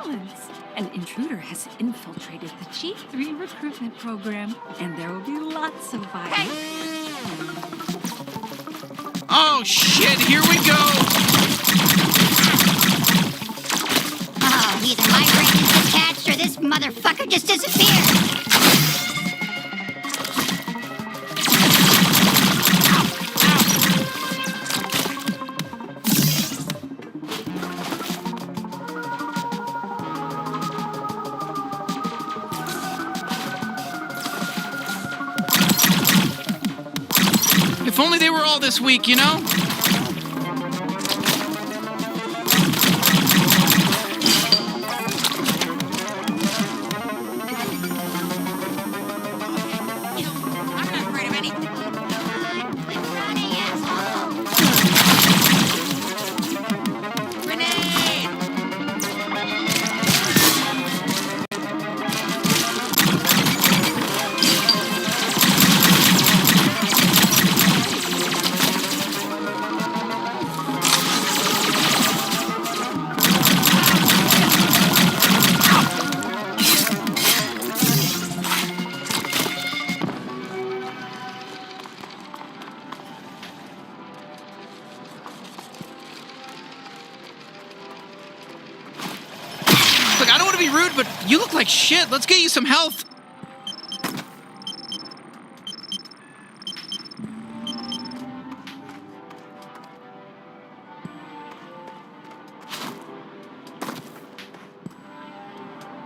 silence. An intruder has infiltrated the G3 recruitment program, and there will be lots of violence. Oh, shit, here we go! Oh, either my brain is detached or this motherfucker just disappeared. If only they were all this week, you know? I'm not afraid of anything. Quit running, asshole. Grenade! Look, I don't want to be rude, but you look like shit. Let's get you some health.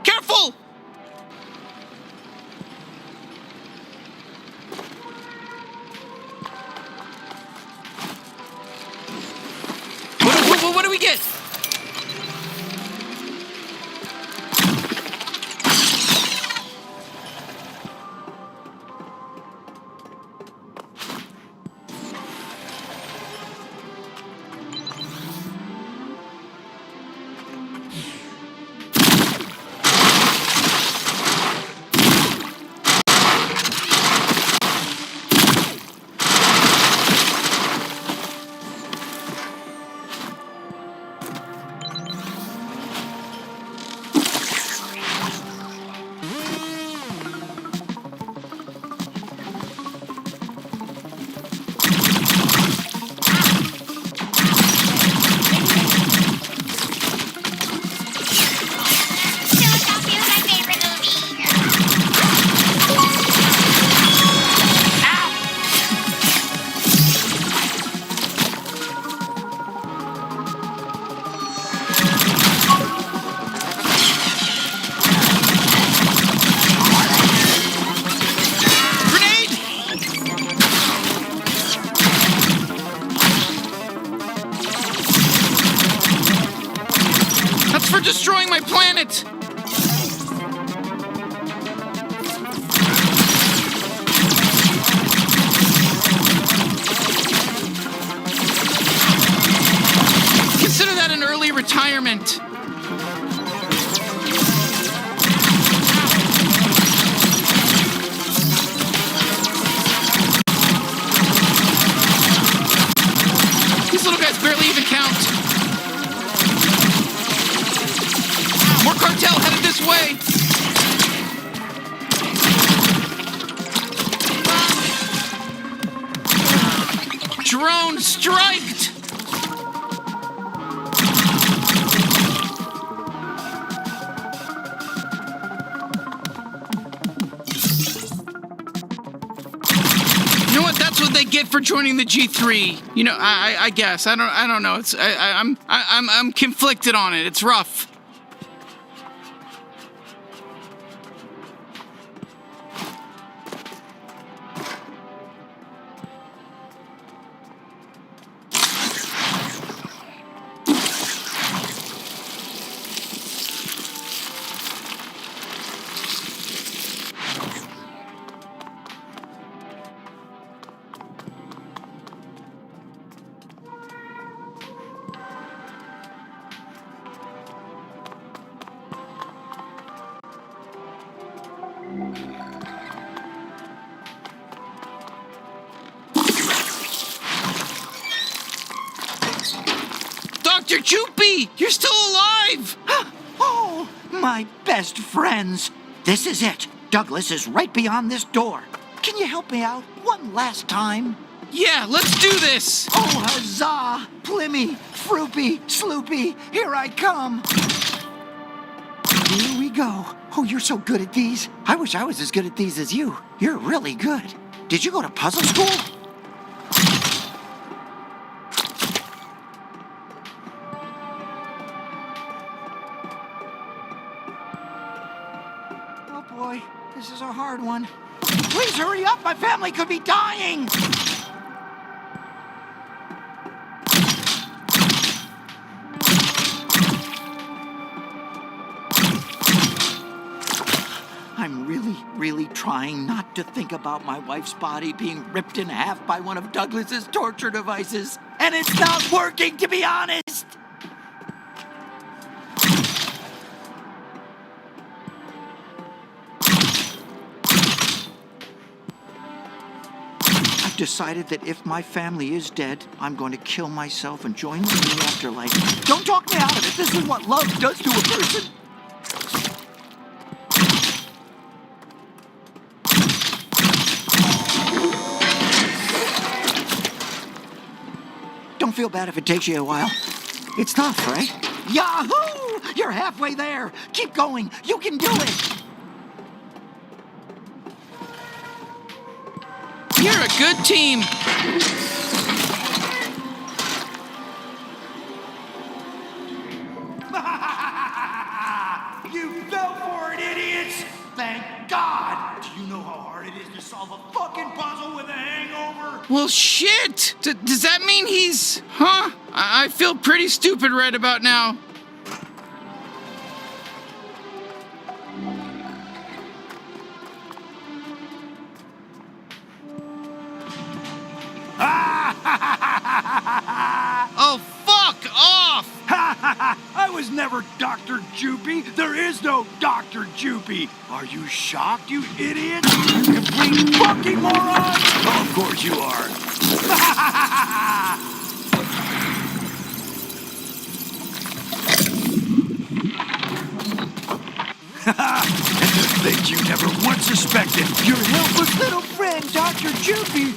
Careful! What do we get? Philadelphia is my favorite movie. Grenade! That's for destroying my planet! Consider that an early retirement. These little guys barely even count. More cartel headed this way. Drone striked. You know what? That's what they get for joining the G3. You know, I guess I don't know. It's I'm conflicted on it. It's rough. Dr. Choopy, you're still alive! Oh, My best friends. This is it. Douglas is right beyond this door. Can you help me out one last time? Yeah, let's do this! Oh, huzzah! Plimmy, Froopy, Sloopy, here I come. Here we go. Oh, you're so good at these. I wish I was as good at these as you. You're really good. Did you go to puzzle school? Oh boy, this is a hard one. Please hurry up, my family could be dying! I'm really trying not to think about my wife's body being ripped in half by one of Douglas's torture devices. And it's not working, to be honest! I've decided that if my family is dead, I'm going to kill myself and join them in the afterlife. Don't talk me out of it. This is what love does to a person. Don't feel bad if it takes you a while. It's tough, right? Yahoo! You're halfway there. Keep going. You can do it. You're a good team! You fell for it, idiots! Thank God! Do you know how hard it is to solve a fucking puzzle with a hangover? Well, shit! Does that mean he's... Huh? I feel pretty stupid right about now. Oh, fuck off! I was never Dr. Joopy. There is no Dr. Joopy. Are you shocked, you idiot? You complete fucking moron! Oh, of course you are. And the things you never once suspected. Your helpless little friend, Dr. Joopy.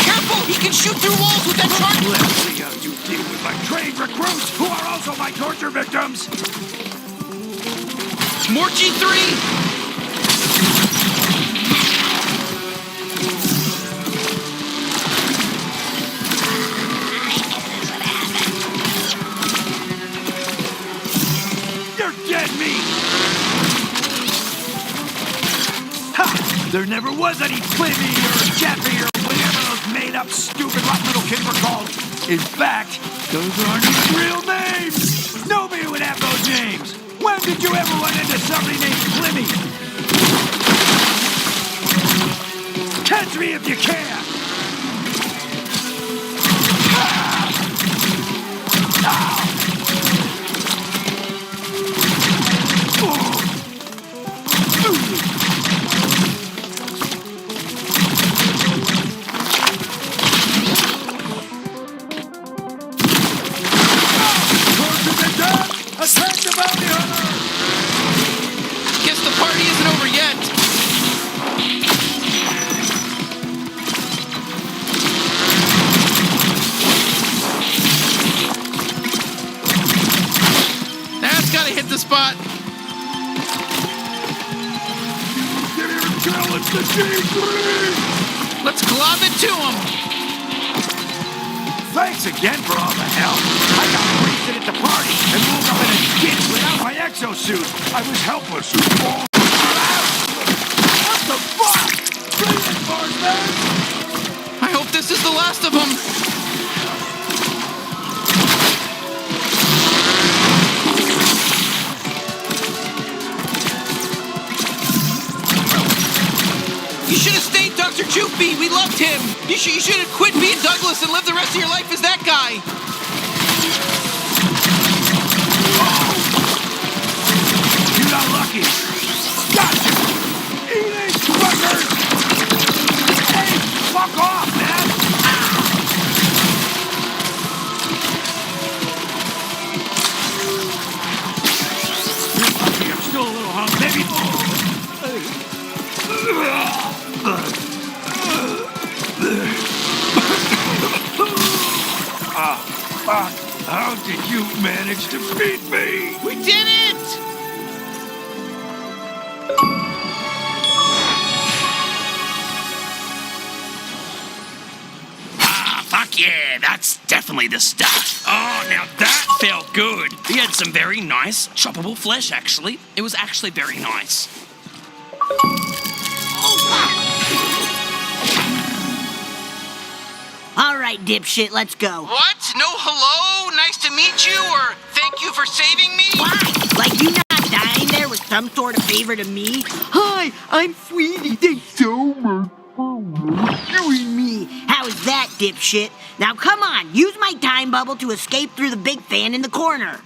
Careful! He can shoot through walls with that charge! Let's see how you deal with my trained recruits, who are also my torture victims. More G3! You're dead meat! Ha! There never was any Flimmy or Jeffy or whatever those made-up, stupid, rotten little kids were called. In fact, those aren't even real names! Nobody would have those names! When did you ever run into somebody named Flimmy? Catch me if you can! Attack the bounty hunter! Guess the party isn't over yet. That's gotta hit the spot. Challenge the G3! Let's glob it to him. Thanks again for all the help. I got wasted at the party and woke up in a ditch without my exosuit. I was helpless. What the fuck? Reinforcements! I hope this is the last of them. You should have stayed, Dr. Joopy. We loved him. You should have quit being Douglas and lived the rest of your life as that guy. You got lucky. Gotcha! Eating fuckers! Hey, fuck off, man! How did you manage to beat me? We did it! Fuck yeah, that's definitely the stuff. Oh, now that felt good. He had some very nice choppable flesh, actually. It was actually very nice. All right, dipshit, let's go. What? No hello? Nice to meet you? Or thank you for saving me? Why? Like you not dying there was some sort of favor to me? Hi, I'm Sweetie. Thanks so much for rescuing me. How is that, dipshit? Now come on, use my time bubble to escape through the big fan in the corner.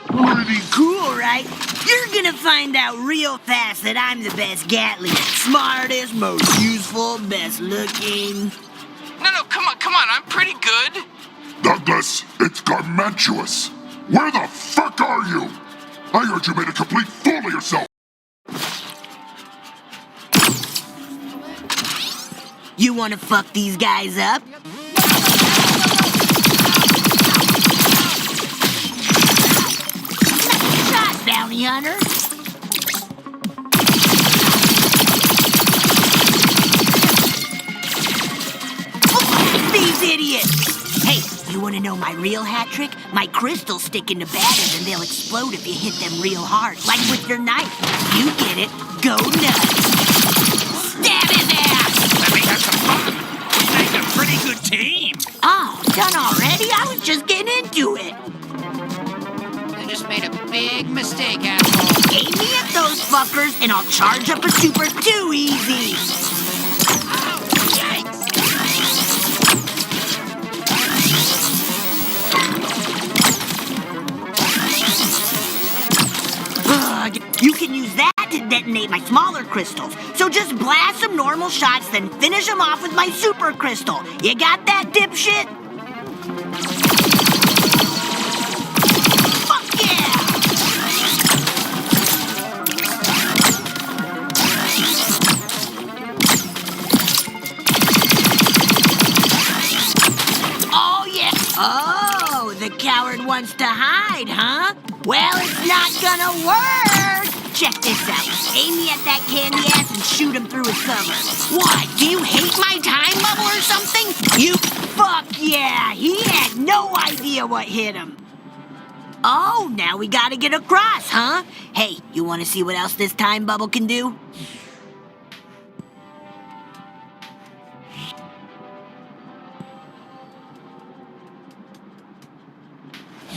Pretty cool, right? You're gonna find out real fast that I'm the best Gatling. Smartest, most useful, best looking. No, come on, I'm pretty good. Douglas, it's Garmantuous. Where the fuck are you? I heard you made a complete fool of yourself. You wanna fuck these guys up? Nice shot, bounty hunter. Fuck these idiots! Hey, you wanna know my real hat trick? My crystals stick into batters and they'll explode if you hit them real hard, like with your knife. You get it. Go nuts. Stab his ass! Let me have some fun. We make a pretty good team. Oh, done already? I was just getting into it. You just made a big mistake, asshole. Aim me at those fuckers and I'll charge up a super too easy. Ugh, you can use that to detonate my smaller crystals. So just blast some normal shots, then finish them off with my super crystal. You got that, dipshit? Fuck yeah! Oh, yeah. Oh, the coward wants to hide, huh? Well, it's not gonna work. Check this out. Aim me at that candy ass and shoot him through his cover. What? Do you hate my time bubble or something? You fuck yeah. He had no idea what hit him. Oh, now we gotta get across, huh? Hey, you wanna see what else this time bubble can do?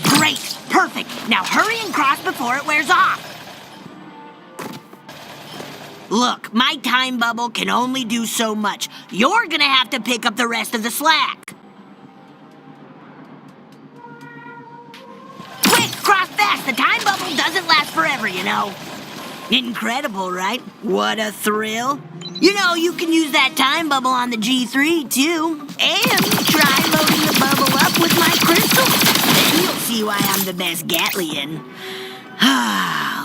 Great! Perfect! Now hurry and cross before it wears off! Look, my time bubble can only do so much. You're gonna have to pick up the rest of the slack. Quick, cross fast! The time bubble doesn't last forever, you know. Incredible, right? What a thrill. You know, you can use that time bubble on the G3, too. And try loading the bubble up with my crystals. Then you'll see why I'm the best Gatlian.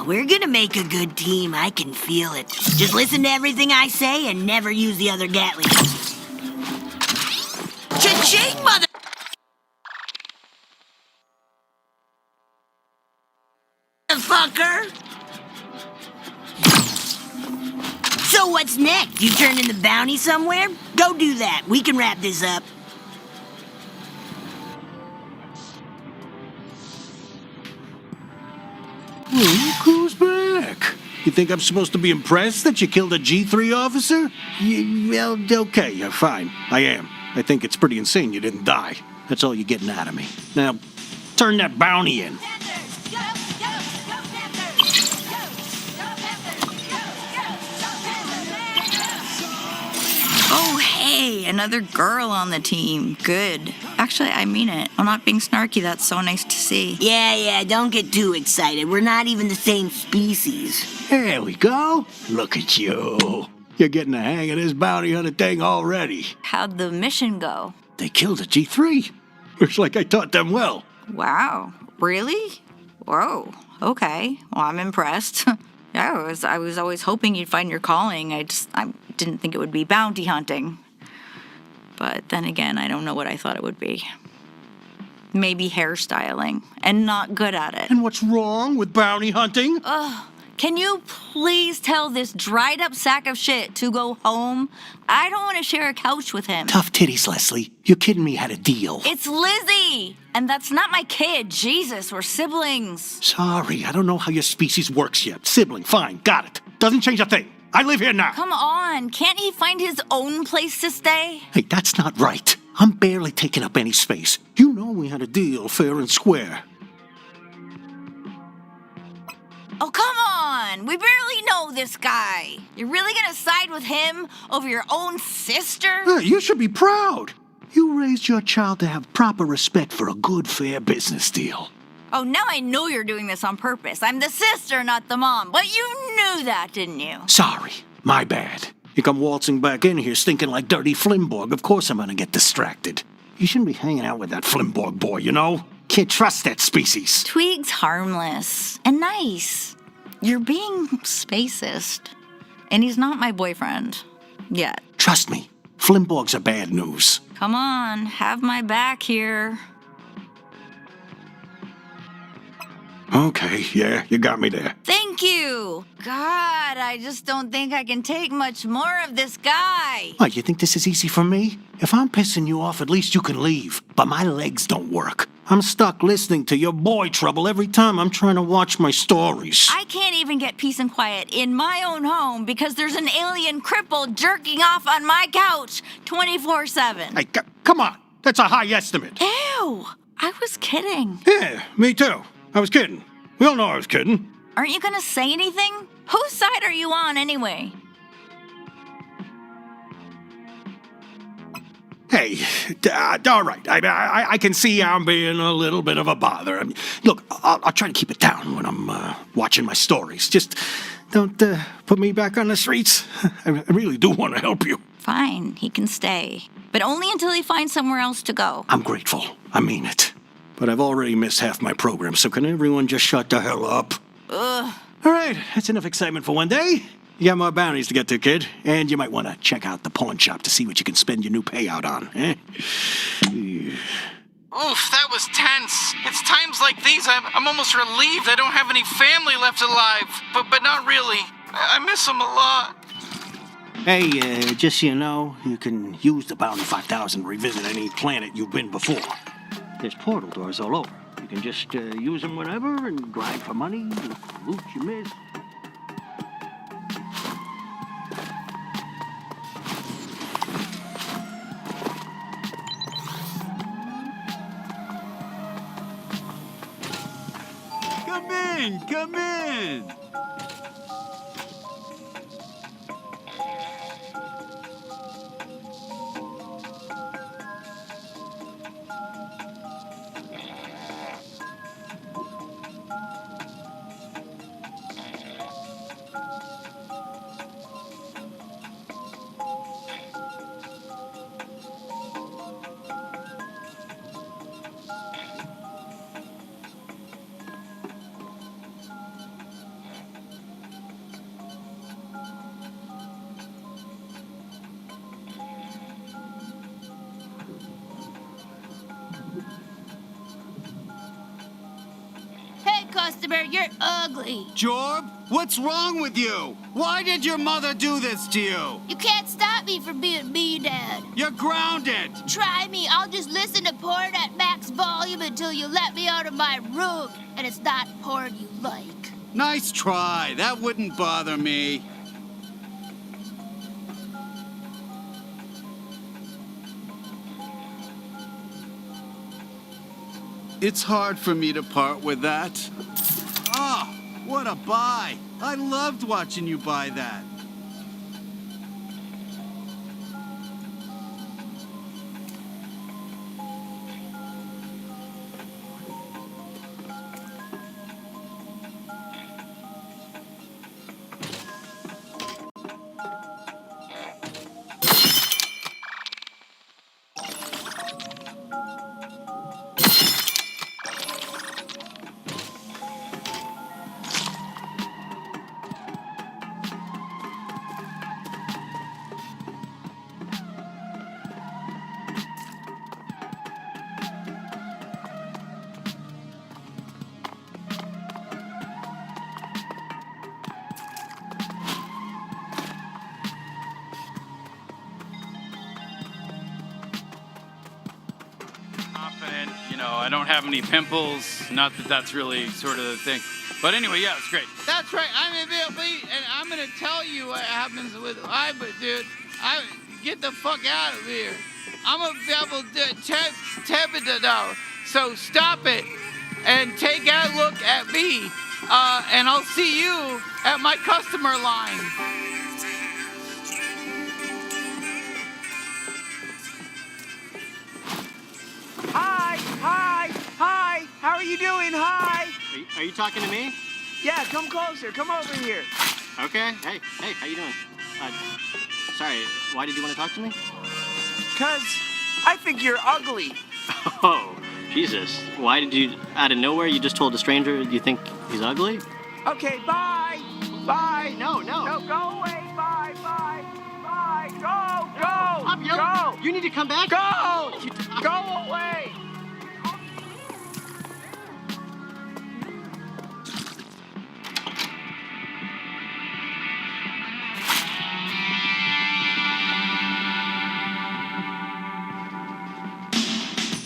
We're gonna make a good team. I can feel it. Just listen to everything I say and never use the other Gatlians. Cha-ching, mother... fucker! So what's next? You turning the bounty somewhere? Go do that. We can wrap this up. Look who's back. You think I'm supposed to be impressed that you killed a G3 officer? Well, okay, fine. I am. I think it's pretty insane you didn't die. That's all you're getting out of me. Now, turn that bounty in. Oh, hey, another girl on the team. Good. Actually, I mean it. I'm not being snarky. That's so nice to see. Yeah, don't get too excited. We're not even the same species. There we go. Look at you. You're getting the hang of this bounty hunter thing already. How'd the mission go? They killed a G3. Looks like I taught them well. Wow. Really? Whoa. Okay. Well, I'm impressed. I was always hoping you'd find your calling. I didn't think it would be bounty hunting. But then again, I don't know what I thought it would be. Maybe hairstyling, and not good at it. And what's wrong with bounty hunting? Can you please tell this dried up sack of shit to go home? I don't want to share a couch with him. Tough titties, Leslie. You're kidding me, had a deal. It's Lizzie! And that's not my kid. Jesus, we're siblings. Sorry, I don't know how your species works yet. Sibling, fine, got it. Doesn't change a thing. I live here now. Come on, can't he find his own place to stay? Hey, that's not right. I'm barely taking up any space. You know we had a deal fair and square. Oh, come on! We barely know this guy. You're really gonna side with him over your own sister? Hey, you should be proud. You raised your child to have proper respect for a good, fair business deal. Oh, now I know you're doing this on purpose. I'm the sister, not the mom. But you knew that, didn't you? Sorry, my bad. You come waltzing back in here stinking like dirty Flimborg. Of course I'm gonna get distracted. You shouldn't be hanging out with that Flimborg boy, you know? Can't trust that species. Tweeg's harmless and nice. You're being spacist. And he's not my boyfriend. Yet. Trust me, Flimborgs are bad news. Come on, have my back here. Okay, yeah, you got me there. Thank you. God, I just don't think I can take much more of this guy. What, you think this is easy for me? If I'm pissing you off, at least you can leave. But my legs don't work. I'm stuck listening to your boy trouble every time I'm trying to watch my stories. I can't even get peace and quiet in my own home because there's an alien cripple jerking off on my couch 24/7. Hey, come on. That's a high estimate. Ew, I was kidding. Yeah, me too. I was kidding. We all know I was kidding. Aren't you gonna say anything? Whose side are you on anyway? Hey, all right. I can see I'm being a little bit of a bother. I mean, look, I'll try to keep it down when I'm watching my stories. Just don't put me back on the streets. I really do want to help you. Fine, he can stay. But only until he finds somewhere else to go. I'm grateful. I mean it. But I've already missed half my program, so can everyone just shut the hell up? Ugh. All right, that's enough excitement for one day. You got more bounties to get to, kid. And you might want to check out the pawn shop to see what you can spend your new payout on, eh? Oof, that was tense. It's times like these I'm almost relieved I don't have any family left alive. But not really. I miss them a lot. Hey, just so you know, you can use the Bounty 5000 to revisit any planet you've been before. There's portal doors all over. You can just use them whenever and grind for money, loot you miss. Come in! Customer, you're ugly. Jorb, what's wrong with you? Why did your mother do this to you? You can't stop me from being me, Dad. You're grounded. Try me. I'll just listen to porn at max volume until you let me out of my room. And it's not porn you like. Nice try. That wouldn't bother me. It's hard for me to part with that. Oh, what a buy. I loved watching you buy that. know. I don't have any pimples. Not that that's really sort of the thing. But anyway, yeah, it's great. That's right. I'm available, and I'm gonna tell you what happens with dude. Get the fuck out of here. I'm available now. So stop it and take a look at me, and I'll see you at my customer line. Hi. How are you doing? Hi. Are you talking to me? Yeah, come closer. Come over here. Okay. Hey, how you doing? Sorry, why did you want to talk to me? 'Cause I think you're ugly. Oh, Jesus. Why did you, out of nowhere, you just told a stranger you think he's ugly? Okay, bye. Bye. No. No, go away. Bye. Go. Yo, Go. you need to come back. Go. Go away.